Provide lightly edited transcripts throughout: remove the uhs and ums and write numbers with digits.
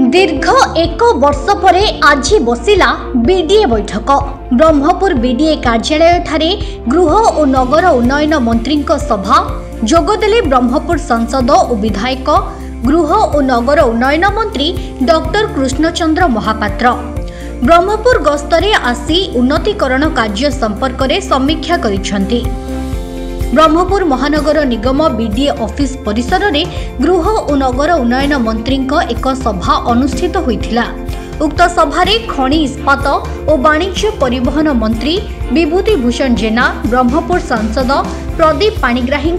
दीर्घ एक वर्ष पर आज बसिला बीडीए बैठक। ब्रह्मपुर बीडीए कार्यालय ठारे गृह और नगर उन्नयन मंत्री सभा जोगदेले ब्रह्मपुर सांसद और विधायक गृह और नगर उन्नयन मंत्री डॉक्टर कृष्णचंद्र महापात्र ब्रह्मपुर गस्तरे आसी उन्नतीकरण कार्य संपर्क में समीक्षा करिसेंती। ब्रह्मपुर महानगर निगम बीडीए ऑफिस परिसर में गृह और नगर उन्नयन मंत्री एक सभा अनुष्ठित होइथिला। उक्त सभारे खनि इस्पात और वाणिज्य परिवहन मंत्री विभूति भूषण जेना, ब्रह्मपुर सांसद प्रदीप पाणिग्राही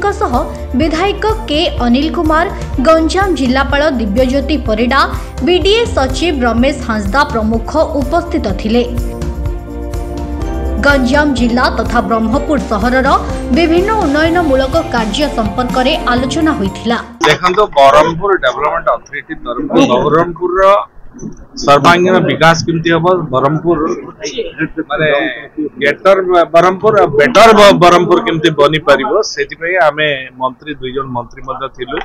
विधायक के अनिल कुमार, गंजाम जिलापाल दिव्यज्योति परिडा, बीडीए सचिव रमेश हांसदा प्रमुख उपस्थित थिले। गंजाम जिला तथा ब्रह्मपुर सहरर विभिन्न उन्नयनमूलक कार्य संपर्क में आलोचना होइथिला। देखंतो ब्रह्मपुर डेवलपमेंट अथॉरिटी ब्रह्मपुर सर्वांगीन विकास केमती हम ब्रह्मपुर माने गेटर ब्रह्मपुर बेटर ब्रह्मपुर केमती बनी परिबो सेति आमे मंत्री दुई जन मंत्री मध्य थिलु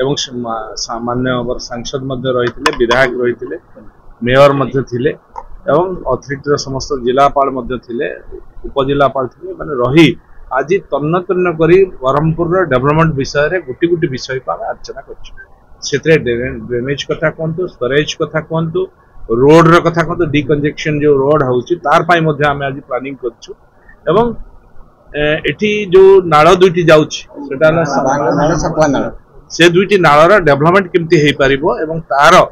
एवं सामान्य सांसद मध्य रहिथिले, विधायक रहिथिले, मेयर मध्य थिले एवं अथॉरिटी समस्त जिलापाल मध्य थिले, उपजिलापाल थिले माने रही आज तन्न तन्न करी ब्रह्मपुर डेवलपमेंट विषय रे गुटी गुटी विषय को आलोचना करछु। सेतरे ड्रेनेज कथा कहतु, स्टोरेज कथा कहतु, रोड र कथा कहतु, डिकंजेक्शन जो रोड होउची तार पाई मध्ये आमे आज प्लानिंग करछु एवं एठी जो नाळ दुईटी जाउची सेटा से दुईटी नाळर डेवलपमेंट केमती हेई परिबो एवं तार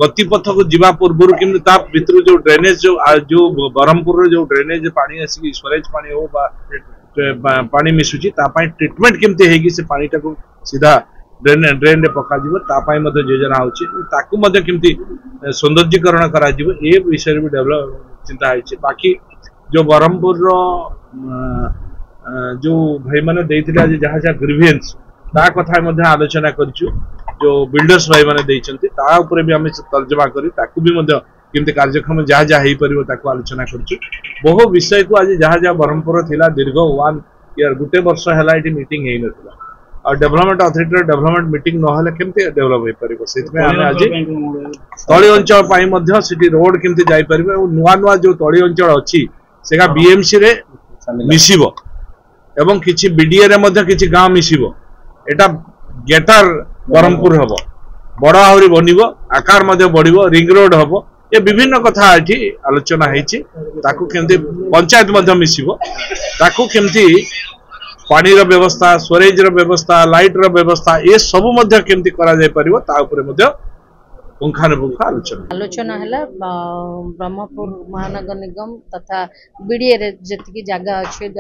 गतिपथ को जीवा पूर्व कि भीतर जो ड्रेनेज जो ब्रह्मपुर जो ड्रेनेज पानी आसिक स्टोरेज पानी हो पानी मिसुची ट्रीटमेंट केमती है से पानी टाको सीधा ड्रेन रे पका जीवो तापाई मध्ये योजना होची ताकू मध्ये केमती सौंदर्यीकरण करा जीवो ए विषय भी डेवलप चिंता होची। बाकी जो ब्रह्मपुर जो भाई माने देइथिले आज जहा जहा ग्रीवेंस ता कथा मध्ये आलोचना करछु। जो बिल्डर्स भाई माने देइचंती ता ऊपर भी हमें तर्जमा करी ताकू भी मध्ये केमती कार्यक्रम जहा जहा हेई परिबो ताकू आलोचना करछु। बहु विषय को आज जहा जहा ब्रह्मपुर थिला दीर्घ 1 ईयर गुटे वर्ष हला इटी मीटिंग हेई नथिला और डेवलपमेंट अथॉरिटी डेवलपमेंट मीटिंग न हले केमती डेवलप होई परिबो सेतमे हमें आज तळी अंचल पाई मध्ये सिटी रोड केमती जाई परिबो और नुवा नुवा जो तळी अंचल अछि सेगा बीएमसी रे मिसिबो एवं किछि बीडीए रे मध्ये किछि गांव मिसिबो एटा गेटर ब्रह्मपुर हम बड़ आहरी बनिबो आकार मध्ये बढ़िबो रिंग रोड हम ये विभिन्न कथा एठी आलोचना हेछि। ताकू केमती पंचायत मध्ये मिसिबो ताकू केमती पानी रो व्यवस्था, स्टोरेज रो व्यवस्था, लाइट रो व्यवस्था ये सब मध्ये केमती करा जाय परिबो ता ऊपर मध्ये पुंखानुपुंख आलोचना है। ब्रह्मपुर महानगर निगम तथा बीडीए रे जति जगह अच्छे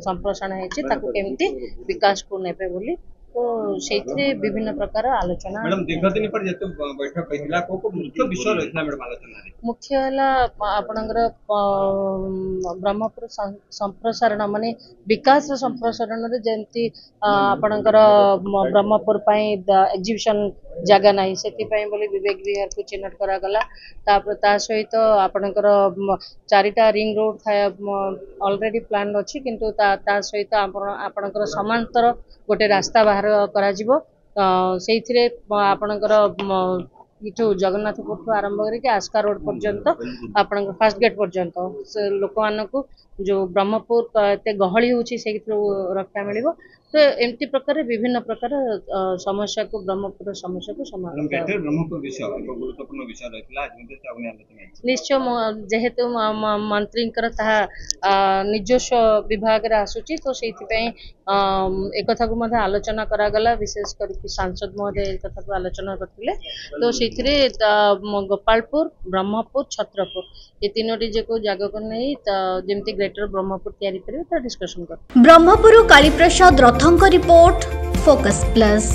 संप्रसारण होती विकास को नेबे बोली तो सेथिरे विभिन्न प्रकार आलोचना। मैडम दीर्घ दिन पर जेते बैठक पहिला को मुख्य विषय रहितला मैडम आलोचना रे मुख्य हला आपनकर ब्रह्मपुर संप्रसारण माने विकास संप्रसारण रे जेंती आपनकर ब्रह्मपुर पई एग्जीबिशन जगह नाही सेति पई बोली विवेक विहार को चिन्हट करा गला ता सहित आपनकर चारिटा रिंग रोड था ऑलरेडी प्लान अछि किंतु ता सहित आपनकर समांतर गोटे रास्ता बाहर करा जिवो सेथिरे आपनकर इठो जगन्नाथपुर ठू आरंभ करके आस्का रोड पर्यंत आपनकर फर्स्ट गेट पर्यंत लोक मानकू जो ब्रह्मपुर ते गहली होची से रक्षा मिलिबो तो एमती प्रकार विभिन्न प्रकार समस्या को ब्रह्मपुर समस्या को समाधान ब्रह्मपुर विषय गुरुत्वपूर्ण विषय रहितला आज मध्ये ताउनी आलोचना निश्चय जेहेतु मंत्रींकर ता निजस्व विभाग रे आसुची तो सेति पई एक कथा को मध्ये आलोचना करा गला विशेष करके सांसद महोदय एक कथा को आलोचना करथिले तो सेथिरे गोपालपुर, ब्रह्मपुर, छत्रपुर ये तीनोटी जेको जगह को नहीं जेमती ग्रेटर ब्रह्मपुर तैयारी करिवे ता डिस्कशन कर। ब्रह्मपुर कालीप्रसाद रथंक रिपोर्ट, फोकस प्लस।